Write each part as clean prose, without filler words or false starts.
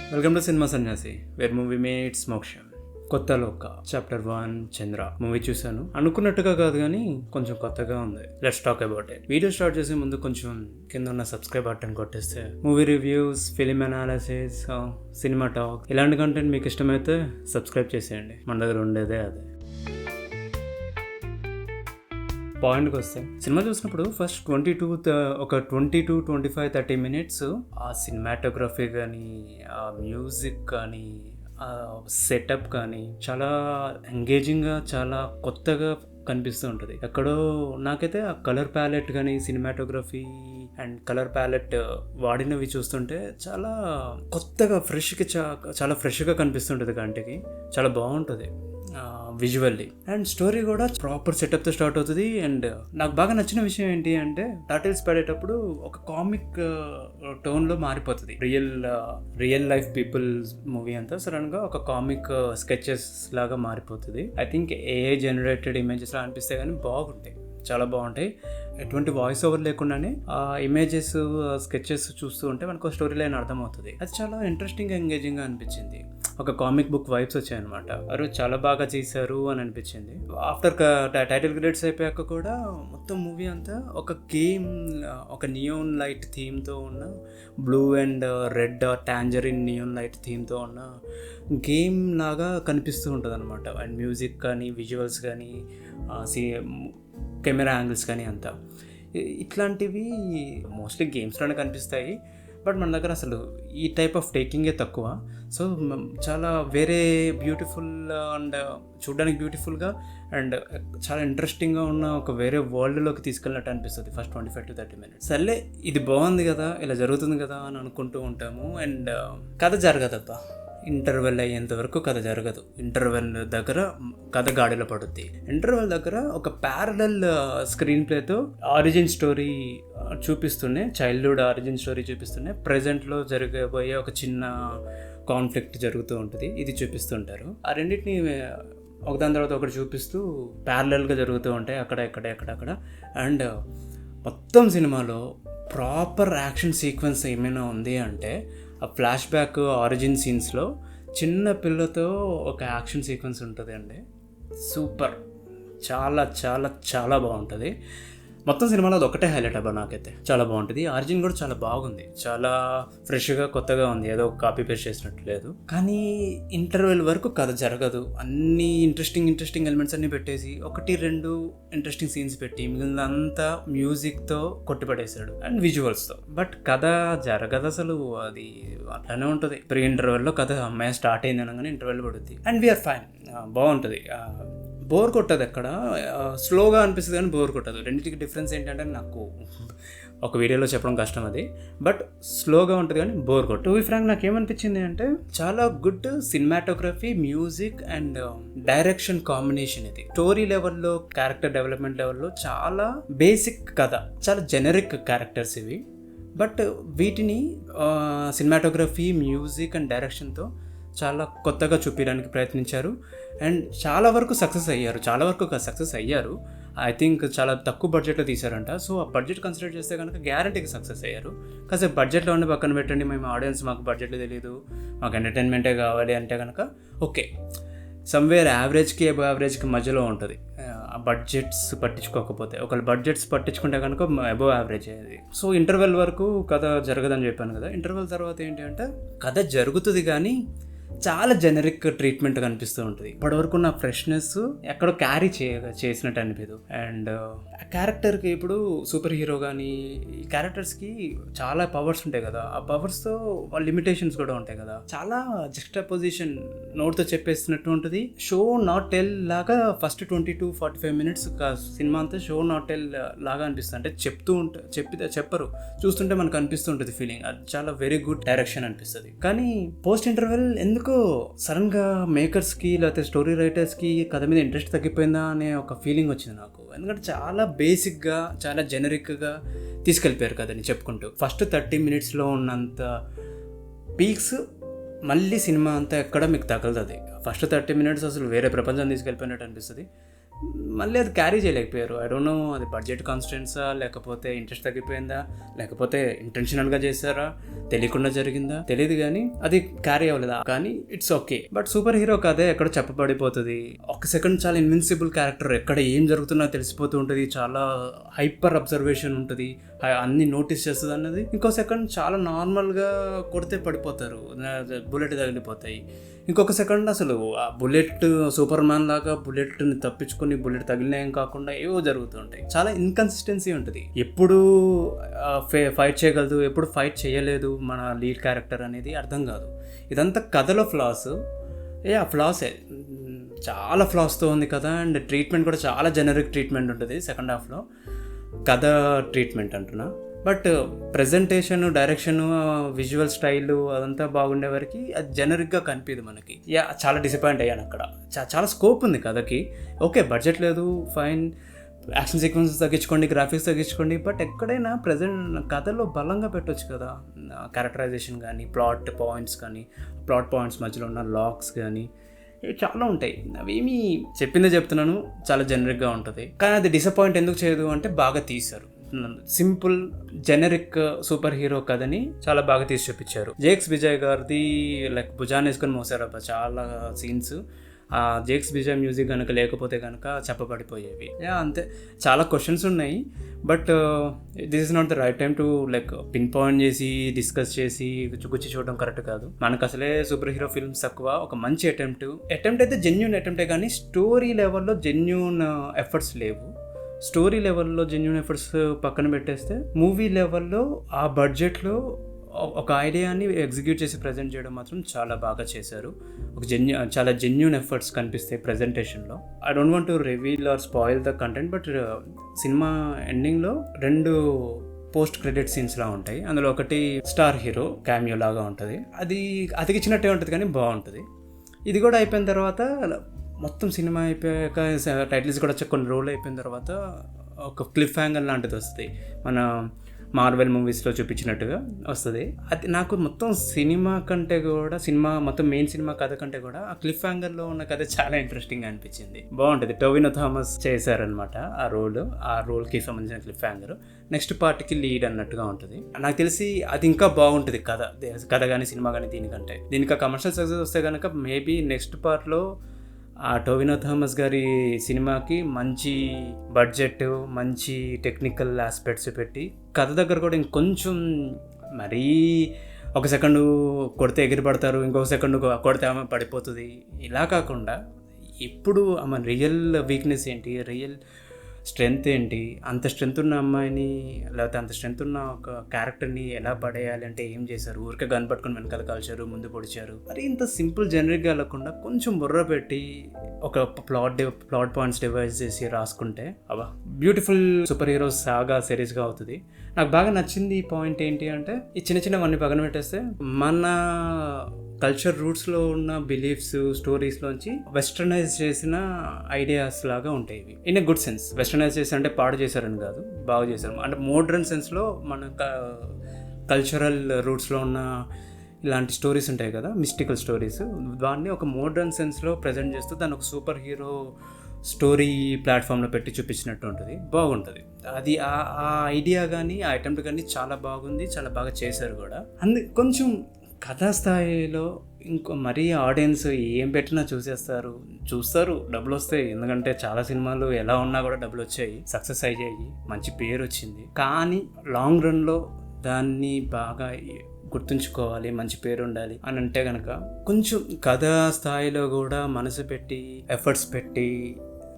Welcome to cinema సన్యాసి wear movie mates మోక్షం. కొత్త లోక చాప్టర్ 1 చంద్ర మూవీ చూశాను. అనుకున్నట్టుగా కాదు కానీ కొంచెం కొత్తగా ఉంది. Let's talk about it. Video start చేసే ముందు కొంచెం కింద ఉన్న సబ్స్క్రైబ్ బటన్ కొట్టేస్తే movie reviews, film analysis, cinema talk ఇలాంటి కంటెంట్ మీకు ఇష్టమైతే సబ్స్క్రైబ్ చేసేయండి. మన దగ్గర ఉండేదే అదే. పాయింట్కి వస్తే సినిమా చూసినప్పుడు ఫస్ట్ 22-25-30 మినిట్స్ ఆ సినిమాటోగ్రఫీ కానీ, ఆ మ్యూజిక్ కానీ, ఆ సెటప్ కానీ చాలా ఎంగేజింగ్గా, చాలా కొత్తగా కనిపిస్తూ ఉంటుంది. ఎక్కడో నాకైతే ఆ కలర్ ప్యాలెట్ కానీ, సినిమాటోగ్రఫీ అండ్ కలర్ ప్యాలెట్ వాడినవి చూస్తుంటే చాలా కొత్తగా చాలా ఫ్రెష్గా కనిపిస్తుంటుంది కంటికి. చాలా బాగుంటుంది విజువల్లీ. అండ్ స్టోరీ కూడా ప్రాపర్ సెటప్తో స్టార్ట్ అవుతుంది. అండ్ నాకు బాగా నచ్చిన విషయం ఏంటి అంటే, టైటిల్స్ పడేటప్పుడు ఒక కామిక్ టోన్లో మారిపోతుంది. రియల్ లైఫ్ పీపుల్ మూవీ అంతా సడన్గా ఒక కామిక్ స్కెచెస్ లాగా మారిపోతుంది. I think AI generated images లా అనిపిస్తే కానీ బాగుంటాయి, చాలా బాగుంటాయి. ఎటువంటి వాయిస్ ఓవర్ లేకుండానే ఆ ఇమేజెస్, స్కెచెస్ చూస్తూ ఉంటే మనకు స్టోరీ లైన్ అర్థమవుతుంది. అది చాలా ఇంట్రెస్టింగ్, ఎంగేజింగ్గా అనిపించింది. ఒక కామిక్ బుక్ వైబ్స్ వచ్చాయన్నమాట. అరే చాలా బాగా చేశారు అని అనిపించింది. ఆఫ్టర్ టైటిల్ క్రెడిట్స్ అయిపోయాక కూడా మొత్తం మూవీ అంతా ఒక గేమ్, ఒక నియోన్ లైట్ థీమ్తో ఉన్న, blue and red tangerine neon light థీమ్తో ఉన్న గేమ్ లాగా కనిపిస్తూ ఉంటుంది అనమాట. అండ్ మ్యూజిక్ కానీ, విజువల్స్ కానీ, కెమెరా యాంగిల్స్ కానీ అంతా ఇట్లాంటివి మోస్ట్లీ గేమ్స్లోనే కనిపిస్తాయి. బట్ మన దగ్గర అసలు ఈ టైప్ ఆఫ్ టేకింగే తక్కువ. సో చాలా వేరే బ్యూటిఫుల్ అండ్ చూడడానికి బ్యూటిఫుల్గా అండ్ చాలా ఇంట్రెస్టింగ్గా ఉన్న ఒక వేరే వరల్డ్లోకి తీసుకెళ్ళినట్టు అనిపిస్తుంది ఫస్ట్ 25-30 మినిట్స్. సర్లే ఇది బాగుంది కదా, ఇలా జరుగుతుంది కదా అని అనుకుంటూ ఉంటాము. అండ్ కథ జరగదబ్బా. ఇంటర్వెల్ అయ్యేంత వరకు కథ జరగదు. ఇంటర్వెల్ దగ్గర కథ గాడిలో పడుద్ది. ఇంటర్వెల్ దగ్గర ఒక ప్యారలల్ స్క్రీన్ ప్లేతో ఆరిజిన్ స్టోరీ చూపిస్తూనే, చైల్డ్హుడ్ ఆరిజిన్ స్టోరీ చూపిస్తూనే ప్రెజెంట్లో జరగబోయే ఒక చిన్న కాన్ఫ్లిక్ట్ జరుగుతూ ఉంటుంది. ఇది చూపిస్తుంటారు. ఆ రెండింటిని ఒకదాని తర్వాత ఒకటి చూపిస్తూ ప్యారలల్గా జరుగుతూ ఉంటాయి అక్కడ. అండ్ మొత్తం సినిమాలో ప్రాపర్ యాక్షన్ సీక్వెన్స్ ఏమైనా ఉంది అంటే ఆ ఫ్లాష్ బ్యాక్ ఆరిజిన్ సీన్స్లో చిన్న పిల్లతో ఒక యాక్షన్ సీక్వెన్స్ ఉంటుంది అండి. సూపర్, చాలా చాలా చాలా బాగుంటుంది. మొత్తం సినిమాలో అది ఒకటే హైలైట్ అబ్బా నాకైతే. చాలా బాగుంటుంది. ఆరిజిన్ కూడా చాలా బాగుంది, చాలా ఫ్రెష్గా కొత్తగా ఉంది. ఏదో కాపీ పేస్ట్ చేసినట్టు లేదు. కానీ ఇంటర్వెల్ వరకు కథ జరగదు. అన్ని ఇంట్రెస్టింగ్ ఎలిమెంట్స్ అన్నీ పెట్టేసి 1-2 ఇంట్రెస్టింగ్ సీన్స్ పెట్టి మిగిలినంతా మ్యూజిక్తో కొట్టిపడేశాడు అండ్ విజువల్స్తో. బట్ కథ జరగదు అసలు. అది అట్లానే ఉంటుంది. ప్రీ ఇంటర్వెల్లో కథ అమ్మాయి స్టార్ట్ అయింది అనగానే ఇంటర్వెల్ పడుద్ది అండ్ వీఆర్ ఫైన్. బాగుంటుంది. బోర్ కొట్టదు. ఎక్కడ స్లోగా అనిపిస్తుంది కానీ బోర్ కొట్టదు. రెండింటికి డిఫరెన్స్ ఏంటంటే నాకు ఒక వీడియోలో చెప్పడం కష్టం అది. బట్ స్లోగా ఉంటుంది కానీ బోర్ కొట్టు. టు బి ఫ్రాంక్ నాకేమనిపించింది అంటే, చాలా good cinematography, music and direction combination ఇది. స్టోరీ లెవెల్లో, క్యారెక్టర్ డెవలప్మెంట్ లెవెల్లో చాలా బేసిక్ కథ, చాలా జెనరిక్ క్యారెక్టర్స్ ఇవి. బట్ వీటిని సినిమాటోగ్రఫీ, మ్యూజిక్ అండ్ డైరెక్షన్తో చాలా కొత్తగా చూపించడానికి ప్రయత్నించారు. అండ్ చాలా వరకు సక్సెస్ అయ్యారు. ఐ థింక్ చాలా తక్కువ బడ్జెట్లో తీశారంట. సో ఆ బడ్జెట్ కన్సిడర్ చేస్తే కనుక గ్యారంటీగా సక్సెస్ అయ్యారు. కాసేపు బడ్జెట్లో ఉండి పక్కన పెట్టండి, మేము ఆడియన్స్ మాకు బడ్జెట్లో తెలియదు, మాకు ఎంటర్టైన్మెంటే కావాలి అంటే కనుక ఓకే, సమ్వేర్ యావరేజ్కి అబవ్ యావరేజ్కి మధ్యలో ఉంటుంది. ఆ బడ్జెట్స్ పట్టించుకోకపోతే, ఒకవేళ బడ్జెట్స్ పట్టించుకుంటే కనుక అబవ్ యావరేజ్ అయ్యేది. సో ఇంటర్వెల్ వరకు కథ జరగదని చెప్పాను కదా. ఇంటర్వెల్ తర్వాత ఏంటి అంటే, కథ జరుగుతుంది కానీ చాలా జెనరిక్ ట్రీట్మెంట్ కనిపిస్తూ ఉంటుంది. ఇప్పటివరకు నా ఫ్రెష్నెస్ ఎక్కడో క్యారీ చేసినట్టు అనిపించదు. అండ్ ఆ క్యారెక్టర్కి ఇప్పుడు సూపర్ హీరో కానీ ఈ క్యారెక్టర్స్కి చాలా పవర్స్ ఉంటాయి కదా. ఆ పవర్స్తో లిమిటేషన్స్ కూడా ఉంటాయి కదా. చాలా జస్టాపోజిషన్ నోట్తో చెప్పేస్తున్నట్టు ఉంటుంది. షో నాట్ టెల్ లాగా ఫస్ట్ 20-45 మినిట్స్ సినిమా అంతా షో నాట్ టెల్ లాగా అనిపిస్తుంది. అంటే చెప్పరు, చూస్తుంటే మనకు అనిపిస్తుంటుంది ఫీలింగ్. అది చాలా వెరీ గుడ్ డైరెక్షన్ అనిపిస్తుంది. కానీ పోస్ట్ ఇంటర్వెల్ ఎందుకు సడన్గా మేకర్స్కి లేకపోతే స్టోరీ రైటర్స్కి కథ మీద ఇంట్రెస్ట్ తగ్గిపోయిందా అనే ఒక ఫీలింగ్ వచ్చింది నాకు. ఎందుకంటే చాలా బేసిక్గా, చాలా జెనరిక్గా తీసుకెళ్ళిపోయారు కదని చెప్పుకుంటూ. ఫస్ట్ 30 మినిట్స్లో ఉన్నంత పీక్స్ మళ్ళీ సినిమా అంతా ఎక్కడ మీకు తగలదు. ఫస్ట్ 30 మినిట్స్ అసలు వేరే ప్రపంచం తీసుకెళ్ళిపోయినట్టు అనిపిస్తుంది. మళ్ళీ అది క్యారీ చేయలేకపోయారు. ఐ డోంట్ నో, అది బడ్జెట్ కాన్స్టెంట్సా, లేకపోతే ఇంట్రెస్ట్ తగ్గిపోయిందా, లేకపోతే ఇంటెన్షనల్గా చేశారా, తెలియకుండా జరిగిందా తెలియదు, కానీ అది క్యారీ అవ్వలేదా. కానీ it's okay. But super hero కథే ఎక్కడ చెప్పబడిపోతుంది. ఒక సెకండ్ చాలా ఇన్విన్సిబుల్ క్యారెక్టర్, ఎక్కడ ఏం జరుగుతున్నా తెలిసిపోతూ ఉంటుంది, చాలా హైపర్ అబ్జర్వేషన్ ఉంటుంది, అన్ని నోటీస్ చేస్తుంది అన్నది. ఇంకో సెకండ్ చాలా నార్మల్గా కొడితే పడిపోతారు, బుల్లెట్ తగిలిపోతాయి. ఇంకొక సెకండ్ అసలు ఆ బుల్లెట్ సూపర్ మ్యాన్ లాగా బుల్లెట్ని తప్పించుకొని బుల్లెట్ తగిలినాయం కాకుండా ఏవో జరుగుతుంటాయి. చాలా ఇన్కన్సిస్టెన్సీ ఉంటుంది. ఎప్పుడు ఫైట్ చేయగలదు, ఎప్పుడు ఫైట్ చేయలేదు మన లీడ్ క్యారెక్టర్ అనేది అర్థం కాదు. ఇదంతా కథలో ఫ్లాస్. ఆ ఫ్లాసే, చాలా ఫ్లాస్తో ఉంది కదా. అండ్ ట్రీట్మెంట్ కూడా చాలా జెనరిక్ ట్రీట్మెంట్ ఉంటుంది సెకండ్ హాఫ్లో, కథ ట్రీట్మెంట్ అంటున్నా. But presentation, direction, visual style అదంతా బాగుండే వరకు అది జనరిక్గా కనిపించదు మనకి. చాలా డిసప్పాయింట్ అయ్యాను అక్కడ. చాలా స్కోప్ ఉంది కథకి. ఓకే, బడ్జెట్ లేదు, ఫైన్, యాక్షన్ సీక్వెన్సెస్ తగ్గించుకోండి, గ్రాఫిక్స్ తగ్గించుకోండి, బట్ ఎక్కడైనా ప్రజెంట్ కథలో బలంగా పెట్టవచ్చు కదా. క్యారెక్టరైజేషన్ కానీ, ప్లాట్ పాయింట్స్ మధ్యలో ఉన్న లాక్స్ కానీ చాలా ఉంటాయి. అవేమీ చెప్పిందే చెప్తున్నాను, చాలా జనరిక్గా ఉంటుంది. కానీ అది డిసప్పాయింట్ ఎందుకు చేయదు అంటే బాగా తీశారు. సింపుల్ జెనరిక్ సూపర్ హీరో కథని చాలా బాగా తీసి చూపించారు. జేక్స్ విజయ్ గారిది లైక్ భుజాన్ని వేసుకొని మోసారబ్బా చాలా సీన్స్. ఆ జేక్స్ విజయ్ మ్యూజిక్ కనుక లేకపోతే కనుక చెప్పబడిపోయేవి. అంతే, చాలా క్వశ్చన్స్ ఉన్నాయి. But this is not the right time to like pin point చేసి డిస్కస్ చేసి గుచ్చి చూడడం కరెక్ట్ కాదు. మనకు అసలే సూపర్ హీరో ఫిల్మ్స్ తక్కువ. ఒక మంచి అటెంప్ట్ అయితే జెన్యూన్ అటెంప్టే, కానీ స్టోరీ లెవెల్లో జెన్యూన్ ఎఫర్ట్స్ లేవు. స్టోరీ లెవెల్లో జెన్యూన్ ఎఫర్ట్స్ పక్కన పెట్టేస్తే, మూవీ లెవెల్లో ఆ బడ్జెట్లో ఒక ఐడియాని ఎగ్జిక్యూట్ చేసి ప్రజెంట్ చేయడం మాత్రం చాలా బాగా చేశారు. చాలా జెన్యూన్ ఎఫర్ట్స్ కనిపిస్తాయి ప్రజెంటేషన్లో. I don't want to reveal or spoil the content, but cinema ఎండింగ్లో 2 పోస్ట్ క్రెడిట్ సీన్స్లా ఉంటాయి. అందులో ఒకటి స్టార్ హీరో క్యామియో లాగా ఉంటుంది. అది అతికిచ్చినట్టే ఉంటుంది కానీ బాగుంటుంది. ఇది కూడా అయిపోయిన తర్వాత, మొత్తం సినిమా అయిపోయాక టైటిల్స్ కూడా కొన్ని రోజులు అయిపోయిన తర్వాత ఒక క్లిఫ్ హ్యాంగర్ లాంటిది వస్తుంది, మన మార్వెల్ మూవీస్లో చూపించినట్టుగా వస్తుంది. అది నాకు మొత్తం సినిమా మొత్తం మెయిన్ సినిమా కథ కంటే కూడా ఆ క్లిఫ్ హ్యాంగర్లో ఉన్న కథ చాలా ఇంట్రెస్టింగ్ అనిపించింది. బాగుంటుంది. టోవినో థామస్ చేశారనమాట ఆ రోల్కి సంబంధించిన క్లిఫ్ హ్యాంగర్. నెక్స్ట్ పార్ట్కి లీడ్ అన్నట్టుగా ఉంటుంది. నాకు తెలిసి అది ఇంకా బాగుంటుంది కథ కానీ సినిమా కానీ దీనికి కమర్షియల్ సక్సెస్ వస్తే కనుక మేబీ నెక్స్ట్ పార్ట్లో ఆ టోవినో థామస్ గారి సినిమాకి మంచి బడ్జెట్, మంచి టెక్నికల్ ఆస్పెక్ట్స్ పెట్టి కథ దగ్గర కూడా ఇంకొంచెం, మరీ ఒక సెకండు కొడితే ఎగిరిపడతారు, ఇంకొక సెకండు కొడితే ఆమె పడిపోతుంది, ఇలా కాకుండా ఇప్పుడు ఆమె రియల్ వీక్నెస్ ఏంటి, రియల్ స్ట్రెంగ్త్ ఏంటి, అంత స్ట్రెంగ్త్ ఉన్న అమ్మాయిని లేకపోతే అంత స్ట్రెంగ్త్ ఉన్న ఒక క్యారెక్టర్ని ఎలా పడేయాలి అంటే ఏం చేశారు. ఊరికే గన్ పట్టుకుని వెనకాల కాల్చారు, ముందు పొడిచారు. మరి ఇంత సింపుల్ జనరిక్గా వెళ్ళకుండా కొంచెం బుర్ర పెట్టి ఒక ప్లాట్ పాయింట్స్ డివైజ్ చేసి రాసుకుంటే అబ్బా బ్యూటిఫుల్ సూపర్ హీరోస్ సాగా సిరీస్గా అవుతుంది. నాకు బాగా నచ్చింది ఈ పాయింట్ ఏంటి అంటే, ఈ చిన్నవన్నీ పక్కన పెట్టేస్తే మన కల్చర్ రూట్స్లో ఉన్న బిలీఫ్స్, స్టోరీస్లోంచి వెస్టర్నైజ్ చేసిన ఐడియాస్ లాగా ఉంటాయి ఇవి. In a good sense. Westernise చేసి అంటే పాడు చేశారని కాదు, బాగా చేశారు. అంటే మోడ్రన్ సెన్స్లో మన కల్చరల్ రూట్స్లో ఉన్న ఇలాంటి స్టోరీస్ ఉంటాయి కదా, మిస్టికల్ స్టోరీస్, దాన్ని ఒక మోడ్రన్ సెన్స్లో ప్రజెంట్ చేస్తూ దాన్ని ఒక సూపర్ హీరో స్టోరీ ప్లాట్ఫామ్లో పెట్టి చూపించినట్టు ఉంటుంది. బాగుంటుంది అది. ఆ ఐడియా కానీ ఆ అటెంప్ట్ కానీ చాలా బాగుంది, చాలా బాగా చేశారు కూడా. కొంచెం కథా స్థాయిలో ఇంకో మరీ ఆడియన్స్ ఏం పెట్టినా చూస్తారు, డబ్బులు వస్తాయి. ఎందుకంటే చాలా సినిమాలు ఎలా ఉన్నా కూడా డబ్బులు వచ్చాయి, సక్సెస్ అయ్యాయి, మంచి పేరు వచ్చింది. కానీ లాంగ్ రన్లో దాన్ని బాగా గుర్తుంచుకోవాలి, మంచి పేరు ఉండాలి అని అంటే కనుక కొంచెం కథా స్థాయిలో కూడా మనసు పెట్టి ఎఫర్ట్స్ పెట్టి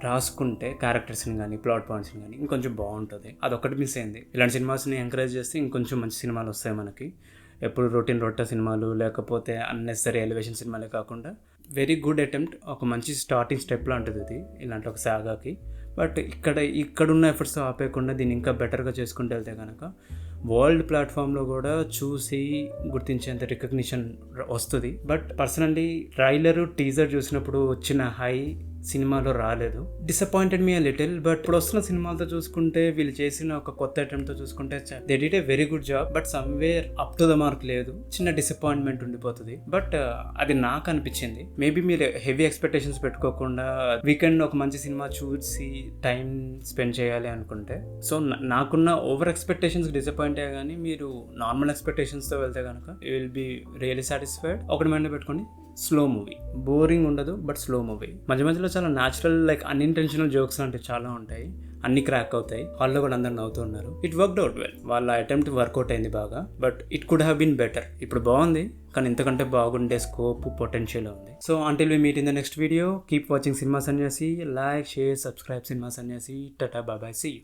రాసుకుంటే క్యారెక్టర్స్ని కానీ ప్లాట్ పాయింట్స్ని కానీ ఇంకొంచెం బాగుంటుంది. అదొకటి మిస్ అయింది. ఇలాంటి సినిమాస్ని ఎంకరేజ్ చేస్తే ఇంకొంచెం మంచి సినిమాలు వస్తాయి మనకి. ఎప్పుడు రొట్టె సినిమాలు లేకపోతే అన్నెసరీ ఎలివేషన్ సినిమాలే కాకుండా వెరీ గుడ్ అటెంప్ట్, ఒక మంచి స్టార్టింగ్ స్టెప్ లాంటిది ఇది ఇలాంటి ఒక సాగాకి. బట్ ఇక్కడున్న ఎఫర్ట్స్ ఆపేయకుండా దీన్ని ఇంకా బెటర్గా చేసుకుంటూ వెళ్తే కనుక వరల్డ్ ప్లాట్ఫామ్లో కూడా చూసి గుర్తించేంత రికగ్నిషన్ వస్తుంది. బట్ పర్సనల్లీ ట్రైలర్ టీజర్ చూసినప్పుడు వచ్చిన హై సినిమాలో రాలేదు. Disappointed me a little. But ఇప్పుడు వస్తున్న సినిమాలతో చూసుకుంటే, వీళ్ళు చేసిన ఒక కొత్త అటెంప్ట్తో చూసుకుంటే they did a very good job. But somewhere up to the mark లేదు, చిన్న డిసప్పాయింట్మెంట్ ఉండిపోతుంది. బట్ అది నాకు అనిపించింది. మేబీ మీరు హెవీ ఎక్స్పెక్టేషన్స్ పెట్టుకోకుండా వీకెండ్ ఒక మంచి సినిమా చూసి టైం స్పెండ్ చేయాలి అనుకుంటే, సో నాకున్న ఓవర్ ఎక్స్పెక్టేషన్స్ డిసప్పాయింట్ అయ్యా, కానీ మీరు నార్మల్ ఎక్స్పెక్టేషన్స్తో వెళ్తే కనుక you will be really satisfied. ఒకటి మైండ్ పెట్టుకోండి, స్లో మూవీ, బోరింగ్ ఉండదు, బట్ స్లో మూవీ. మధ్య మధ్యలో చాలా న్యాచురల్ లైక్ అన్ఇంటెన్షనల్ జోక్స్ లాంటివి చాలా ఉంటాయి, అన్ని క్రాక్ అవుతాయి. హాల్లో కూడా అందరు నవ్వుతూ ఉన్నారు. It worked out well. వాళ్ళ అటెంప్ట్ వర్కౌట్ అయింది బాగా. But it could have been better. ఇప్పుడు బాగుంది, కానీ ఇంతకంటే బాగుండే స్కోప్, పొటెన్షియల్ ఉంది. So until we meet in the next video, keep watching cinema Sanyasi. Like, share, subscribe cinema Sanyasi. Tata, bye bye, see you.